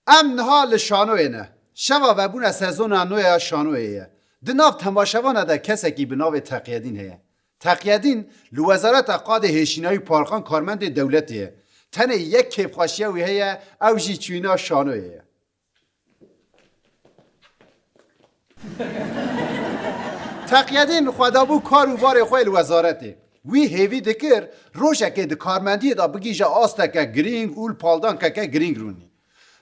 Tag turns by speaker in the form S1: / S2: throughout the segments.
S1: ام نها لشانوی نه شوا و بونه سزون نوی شانویه دناف تماشوانه ده کسکی به ناو تقیدین هیه تقیدین لوزارت قاد هشینای پارخان کارمند دولتیه تنه یک کیفخواشیه وی هیه او جی چوینا شانویه تقیدین خدابو کار و بار خوی وزارته وی هیوی دکر روشه که ده کارمندی دا بگیجه آسته که گرینگ اول پالدان که گرینگ رونی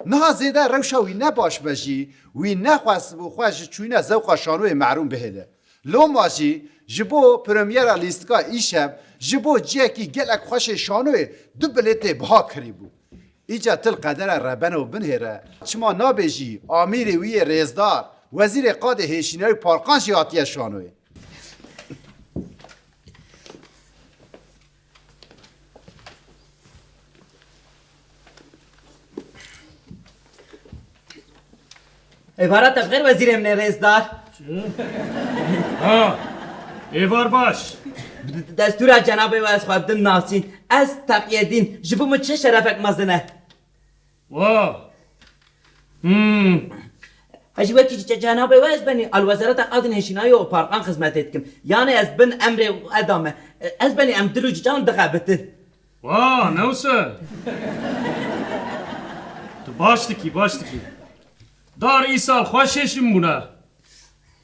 S1: نه زیده روشا وی نباش بشی وی نخواست و خواهش چوینه زوقا شانوی معروم بهده لو ماشی جبو پرمیر لیستگاه ایشب جبو جیکی گلک خوش شانوی دو بلیت بها کری بو ایجا تل قدر ربن و بنهره چما نابجی آمیر وی رزدار وزیر قاد هشینای پارکان شیاطی شانوی
S2: عبارت غیر وزیر امن رزدار
S3: ها ایوار باش
S2: دستور از جناب و از خواهد ناسین از تقییدین جبو چه شرفک مزنه
S3: وا
S2: اجی وقتی جناب و از بنی الوزارت قادن هشینای و پارقان خدمت کم یعنی از بن امر ادامه از بنی امدلو جان دقابته
S3: وا نوسه تو باش دکی دار ای سال خوششم بونه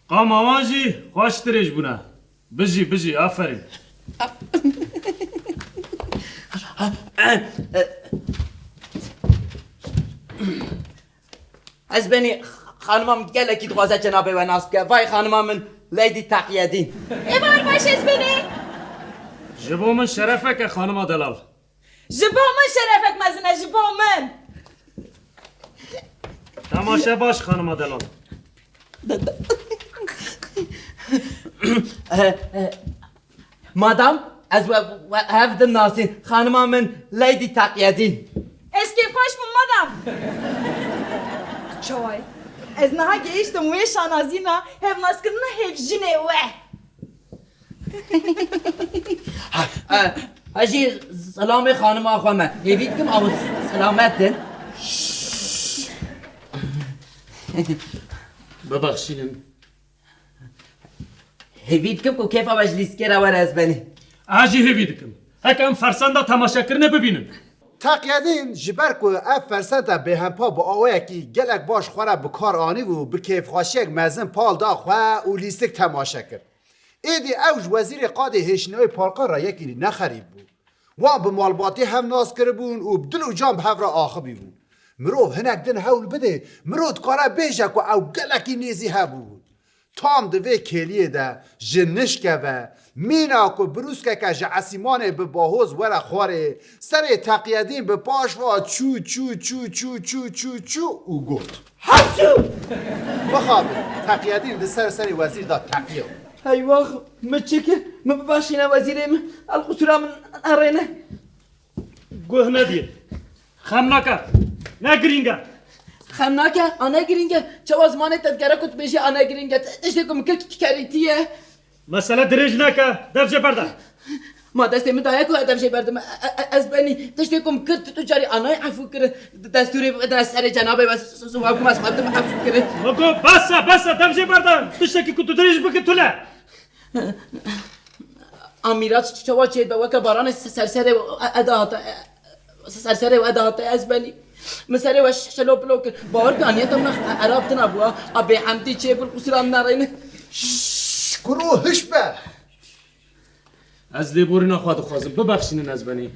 S3: قام آوانجی خوش ترش بونه بجی آفرین
S2: از بنی خانمم گله کی خواسته جناب و ناس که وای خانمم من لیدی تقییدین
S4: ایوار باش از بینه
S3: جبو من شرفه که خانم دلال
S4: جبو من شرفک مزنه جبو من
S3: تماشه باش خانم دلال
S2: مادام از هفت ناسین خانمم من لیدی تقییدین
S4: اسکی خوش من مادم چوای از نها گیشتم وی شانازینا هف ناسکن هف جنه وه
S2: هجی سلام خانم آخوامه هیوید کم آو سلامتن
S3: ببخشینم
S2: هیوید کم که کیف آوش که روار از بنی
S3: آجی هیوی دکم هکم فرسنده تماشا کرنه ببینم
S1: تقیدین جبر کو اف فرسنده به همپا با آوه کی گلک باش خوره بکار آنی و به کیف خواشیک مزن پال دا خواه و لیستک تماشا کرد ایدی اوج وزیر قاد هشنوی پارکان را یکی نخریب بود و به مالباتی هم ناس کرده بون و بدل و جام هف را آخبی بود مرو هنک دن حول بده مرو دکاره بیشک و او گلکی نیزی ها بود تام دوی کلیه ده جنشکه و مینا که بروسکه که جعسیمانه به باهوز وره خواره سر تقییدین به پاش و چو چو چو چو چو چو چو او گفت
S2: حبشو
S1: بخوابه تقییدین ده سر وزیر دا تقییه
S2: ای واخ مچه که مباشینه وزیرم القصورا من ارینه
S3: گوه ندید خم نکه نگرینگه
S2: خمناکه آنه گرینگه چوازمانه تدگره کت بیشی آنه گرینگه تشتی کم که کریتیه
S3: مسئله درج نکه دفجه برده
S2: ما دستی من دایه که دفشه بردم از بینی تشتی کم که تو جاری آنه عفو کرد دستوری در سر جنابه و سواب کم از خواهدم عفو کرد
S3: مگو بسه دفجه برده تشتی که کتو درج بکن توله
S2: امیرات چوا چید با وکا باران سرسره و ادهات از بینی مسألة وش شلو بلوك باور كان يتم عرب تنابوا أبي حمدي شيء بالقصيرام نارين
S1: کرو هشبه
S3: از لیبوری نخواهد خوازم ببخشین از بنی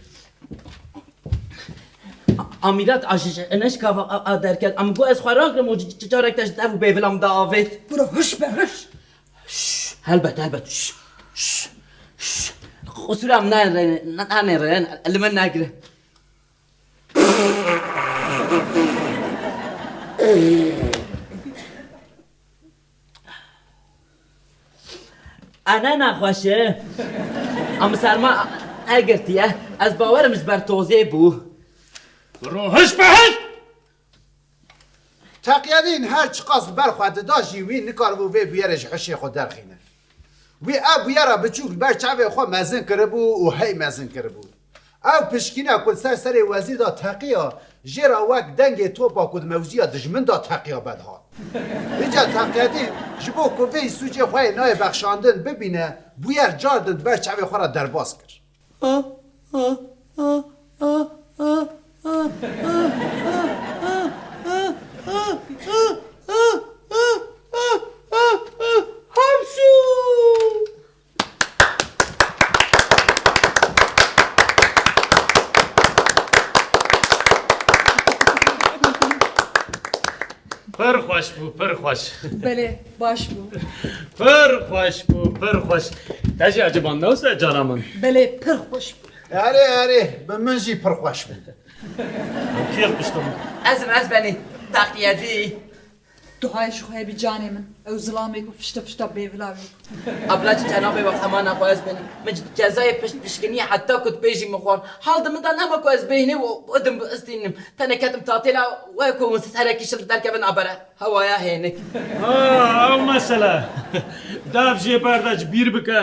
S2: أميرات عشش إنش كاف أدركت أم جو أسخراك لمو جارك تجدف بيفلام دافيت
S4: برو هشبه هش
S2: هلبت قصيرام نارين اللي من ناقره أنا نخوشه أم سرما أجرتيه از باورمش بر توزیع بو
S3: برو هش به هش
S1: تقییدین هر چی قصد برخواهد داشتی وی نکار بو وی بیارش حشی خود درخینه وی اب بیاره بچوک بر چاوی خود مزن کرده بو و هی مزن کرده بو او پشکینه کل سر وزیر دا تقیا جرا وک دنگ توپا کد موزیا دجمن دا تقیا بدها اینجا تقیادی جبو کوی سوچه خواه نای بخشاندن ببینه بویر جاردن بر چوی خورا درباز کر
S3: پر خوش بو پر خوش
S4: بله باش بو
S3: پر خوش بو پر خوش تجی عجبان نوسه جانمون
S4: بله پر خوش بو
S1: اره به من جی پرخوش بود
S3: کیل پشتم
S2: از بنی تقییدی
S4: دعای شخواه بی جانه من او ظلامه کو فشتا بیولاوی
S2: ابلا جنابه وقت ما نخواه از بنی من جزای پشکنی حتی کد بیجی مخوان حال دمدان اما کو از بینه و ادم استینم تنکتم تاتیلا و کو سرکی شل در کبن عبره هوایا هینک
S3: او مسئله داف جی برداج بیر بکه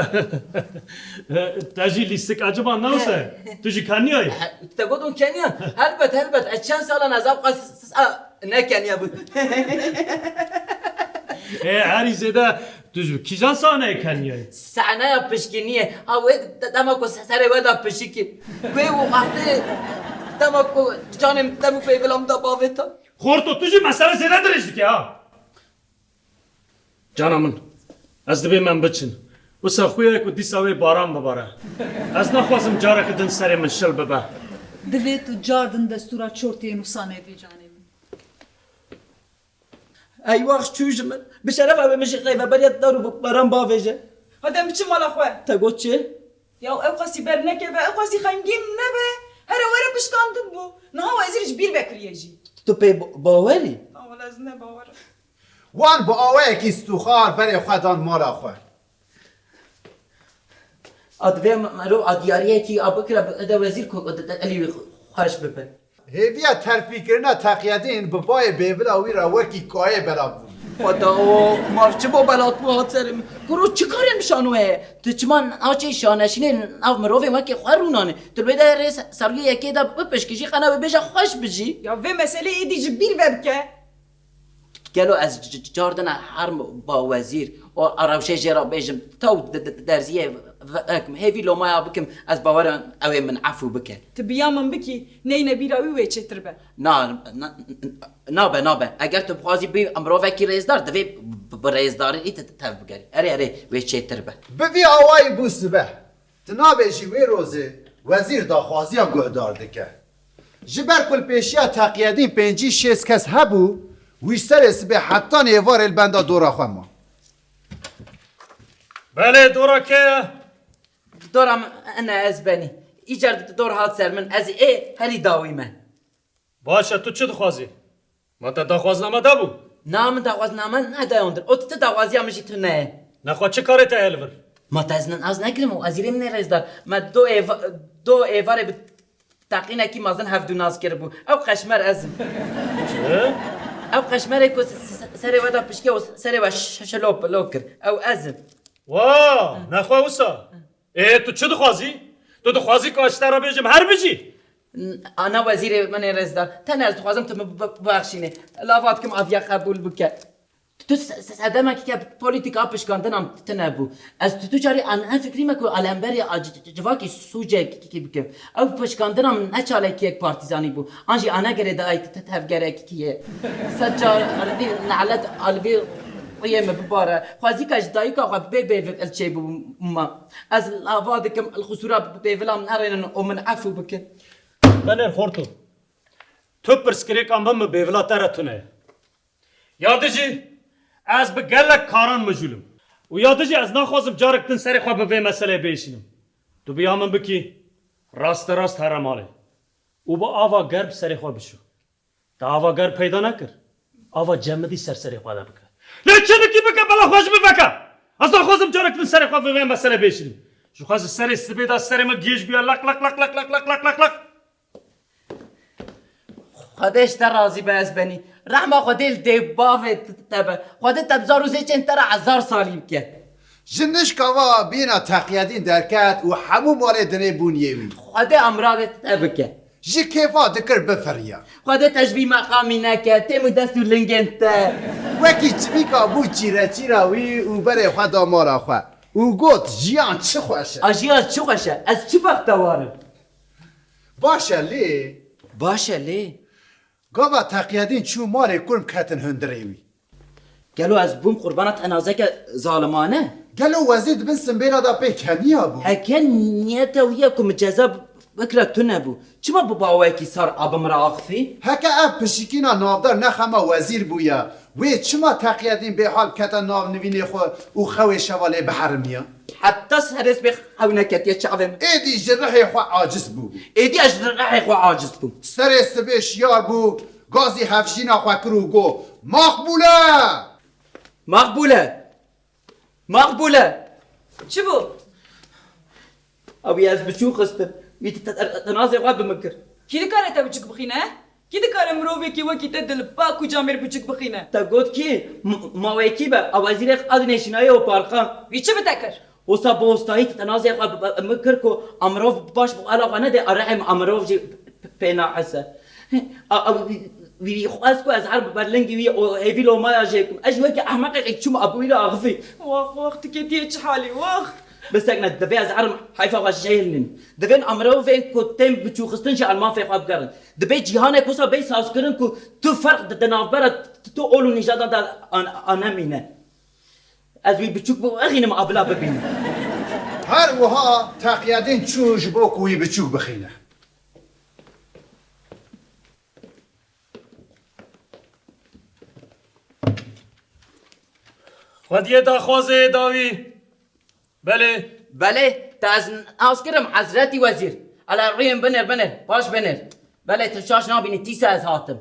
S3: تجی لیستک عجبان نوسه تجی کنی های
S2: تقول اون کنیا هلبت از چند سال از اب نه کنیا بود
S3: هری زده تجی کیجان سانه کنی های
S2: سعنه پشکنیه او دما کو سر ودا پشکی و وقتی دما کو جانم دمو پیولم دا باوتا
S3: خورتو تجی مسئله زده درشتی که ها جانمون از دبی من بچن و سخویه که دیساوی باران بباره از نخوازم جاره که دن سر من شل ببه
S4: دوی تو جاردن دستورا چورتی نوسانه بی جانه من
S2: ای وقت چوش من به شرف او مشی غیبه بریت دارو باران باویجه
S4: هدم بچه مالا خواه
S2: تگو چه؟
S4: یا او قاسی بر نکه و او قاسی خنگیم نبه هر وره پشکاندن بو نه ها وزیرش بیر بکریه جی
S2: تو پی باوری؟
S4: اول از نه باور
S1: وان با آوه کی استوخار برای خودان مالا خواه
S2: ادوی مرو ادیاریه کی ابکر ده وزیر کو علی خوش بپن
S1: هیویا ترفی کرنا تقیادین ببای بیبلا وی را وکی کاه بلا بود
S2: خدا و مافچه با بلات بو سرم گرو چی کارم شانوه تو چمان آچه شانشینه او مروه ما که خورونانه تو بیده ریس سرگی یکی دا بپشکشی خانه بیجا خوش بجی
S4: یا وی مسئله ایدی جی بیر ببکه
S2: گلو از جاردن هر با وزیر و عروشه جرا بیجم تو درزیه اکم هیوی لومایا بکم از باوران اوی من عفو بکن
S4: تبیا من بکی نی نبیراوی وی چتر به
S2: نابه اگر تو بخوازی بی امرو وکی رئیسدار دوی برئیسداری ایت تف بگری اره وی چیتر به
S1: بوی آوای بوس به تنابشی وی روزه وزیر دا خوازیا گهدار دکه جبر کل پیشیا تقیادین پنجی شیست کس هبو ویستر اسبه حتی نیوار البندا دورا خواه ما
S3: بله دورا که
S2: دورم انا از بنی ایجار دور هات سر من از هلی داوی من
S3: باشه تو چه دخوازی؟ ما تا دخوازنامه دا بو
S2: نام دعواز نامه ندایوندر او تو دعوازی همشی تو نه
S3: نخواه چه کاره تا الور؟
S2: ما تازنن از نگرم و ازیرم نه رئیسدار ما دو ایواره به تقینه کی مازن هفدو ناز کرده بو او قشمر ازم
S3: چه؟
S2: او قشمره کو سر ودا پشکه و سر و شلوپ لوکر او ازم
S3: واه نخواه اوسا تو چه دخوازی؟ تو دخوازی که اشترا بیجم هر بجی
S2: انا وزیر من رئیسدار تن از خوازم تو بخشینه لاوات کم آدیا قبول بکه تو صدمه که پولیتیکا پشکاندنم تنبو از تو چاری آن فکری مکو علمبری جواکی سوجه کی بکم او پشکاندنم نچاله که یک پارتیزانی بو آنجی آنها گره دای تفگره کیه سجار البی نعلت البی قیم بباره خوازی کاش دایی که خواب بیفک الچه بو ما از لاوادکم الخسورا بیفلام نرینن و من عفو بکن
S3: بله خورتو تو پرسکری کامبم بیولا ترتونه یادجی از به گلک کاران مجولم و یادجی از نخوازم جارکتن سری خواه به مسئله بیشینم تو بیا من بکی راست حرماله او با آوا گرب سری خواه بشو تا آوا گرب پیدا نکر آوا جمدی سری خواه ده بکر نه چه نکی بکر بلا خوش ببکر از نخوازم جارکتن سری خواه به مسئله بیشینم شو خواست سری سبیده سری ما گیش بیا لق لق لق لق لق لق لق لق لق
S2: خودش در راضی به از بنی رحمه خودل دی باوه تبه خودت تبزار روزی چند تر 1000 سالی که
S1: جنش کوا بینا تقییدین درکت و همو مال دنه بونیوی
S2: خود امراض تبکه
S1: جی کیفا دکر بفریا
S2: خود تشبیه مقامی نکه تیمو دستور لنگنته
S1: وکی چمیکا بو چیراوی و بره خوا دامارا خوا و گوت جیان چه خوشه
S2: آجیا چه خوشه از چه بختوارم
S1: باشه لی
S2: باشه لی
S1: گاوا تقییدین چو مال کرم کتن هندریوی
S2: گلو از بوم قربانت انازه که ظالمانه
S1: گلو وزید بن سنبیلا دا پی کنیا بو
S2: هکن نیتا ویا کم جزا بکره تو نبو چما بابا کی سار آبم را آخفی؟
S1: هکا اف پشیکینا نافدار نخما وزیر بویا وی چما تقییدین به حال کتن ناف نوینه خو و خوی شواله بحرمیا
S2: حتی سرس بخ خونه کتیه چاوم
S1: ایدی جرحی خو عاجز بو
S2: ایدی اجر رحی خو عاجز بو
S1: سر سبه شیار بو گازی هفشینا خو کرو گو مقبوله
S2: مقبوله
S4: چی بو؟
S2: اوی از بچو خستم ویت تنازع قاب بمکر
S4: کی دکاره تا بچک بخینه؟ کی دکاره مروی کی وکی تا دل پاک و جامر بچک بخینه؟
S2: تا گفت کی ماویکی با وزیر اقتصاد نشینایی و پارکان
S4: وی چه بتکر؟
S2: وسا بوستایی تنازع قاب بمکر کو امروف باش علاقه نده ارحم امروف جی پینا حسه وی خواست کو از حرب برلنگی وی او هیوی لو ما اجيكم اجوك احمق چوم ابوي لا اغفي
S4: واخ وقت كتير حالي واخ
S2: بس انا دبي از عرم حيفا غشيلن دبين امرو فين كوتم بچو خستن شي المان في قاب قرن دبي جهان كوسا بي ساس كرن كو تو فرق دنابره تو اولو نجادا دا انا مينه از وی بچوك بو اخي ما ابلا ببين
S1: هر وها تقییدین چوش بو کوی بچوک بخینه
S3: خودیه دا خوازه داوی
S2: بله تا از كرم حضرتي وزير على ريم بنر باش بنر بله تشاش نابيني تيسا از هاتم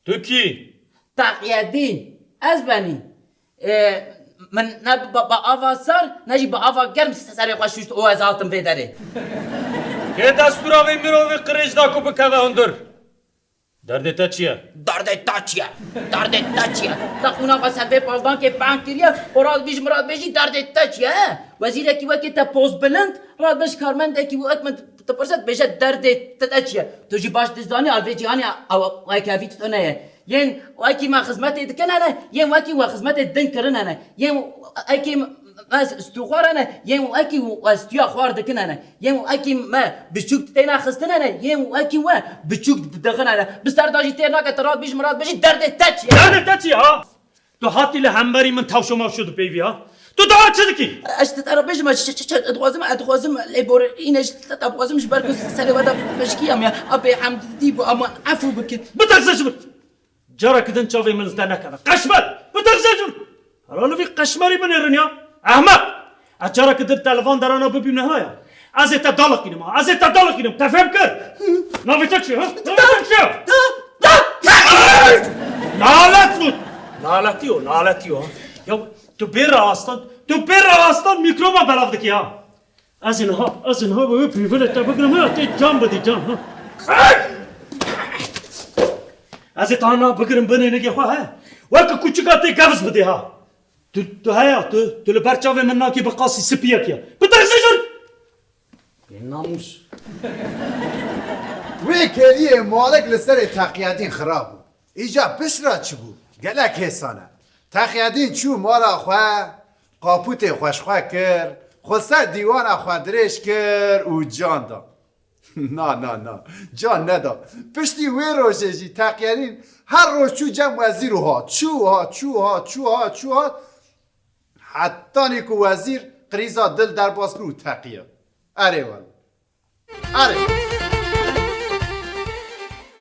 S3: تو کی؟
S2: تقييدين از بني من نب با آفا سر نجي با آفا گرم سري خوشوشت او از هاتم في داره
S3: که دستورا وی مروی قریج دا کو بکوه هندر درده تا چیه؟
S2: درد تاچيا تخونا وسبب پالدان که بانک کریا مراد بیش مراد بیشی درد تاچيا وزیر کی وقت تا پوز بلند راد بش کارمند کی وقت من تپرسد بیشه درد تاچيا تو جی باش دزدانی الوی جهانی او وایکافی تو نه ين واكي ما خدمتي دكن انا ين واكي وخدمتي دنكرن انا ين اكي از استخوار انا ين واكي واستيا خوار دكن انا ين واكي ما بشوك تينا خستن انا ين واكي وا بشوك دغن انا بستار داجي تيرنا كتراد بيش مراد بيش درد تاچ
S3: درد تا چی ها؟ تو هاتی لهمبری من تاوشو ماوشو دو پیوی ها؟ تو دعا چه دکی؟
S2: اشت ترى بيش ما ادغازم ليبور اينش تابغازم شبركو سالي ودا بشكي ام ابي حمد ديبو اما عفو بك
S3: بتغزش جرا كدن شوفي من زدنا كذا قشمر بتغزش هرانو في قشمري من الرنيا احمق اجرا كدن تلفون درانا ببي نهايه ازيت دالك انما تفهم كر ما بتكشي ها لالتيو يو تو بيرا اصلا ميكرو ما بلافدك يا ازنها بو بيفل تبغنا تي جام بدي جام ازت انا بگرم بنه نگه خو ها وک کوچکاتی گفز بده ها تو هيا تو لبرچاوه من ناکی بقاسی سپیه کیا بترسجن ناموس
S1: وی کلیه مالک لسر تقییدین خرابو ایجا بسرا چی بو گلک حسانه تقییدین چو مالا خواه قاپوت خوشخواه کر خسر دیوان خواه درش کر و جان دا نه جان ندا پشتی وی روشه جی تقییدین هر روز چو جمع وزیر چوها حتی نیکو وزیر قریزا دل در باز کرو تقیید اره والا اره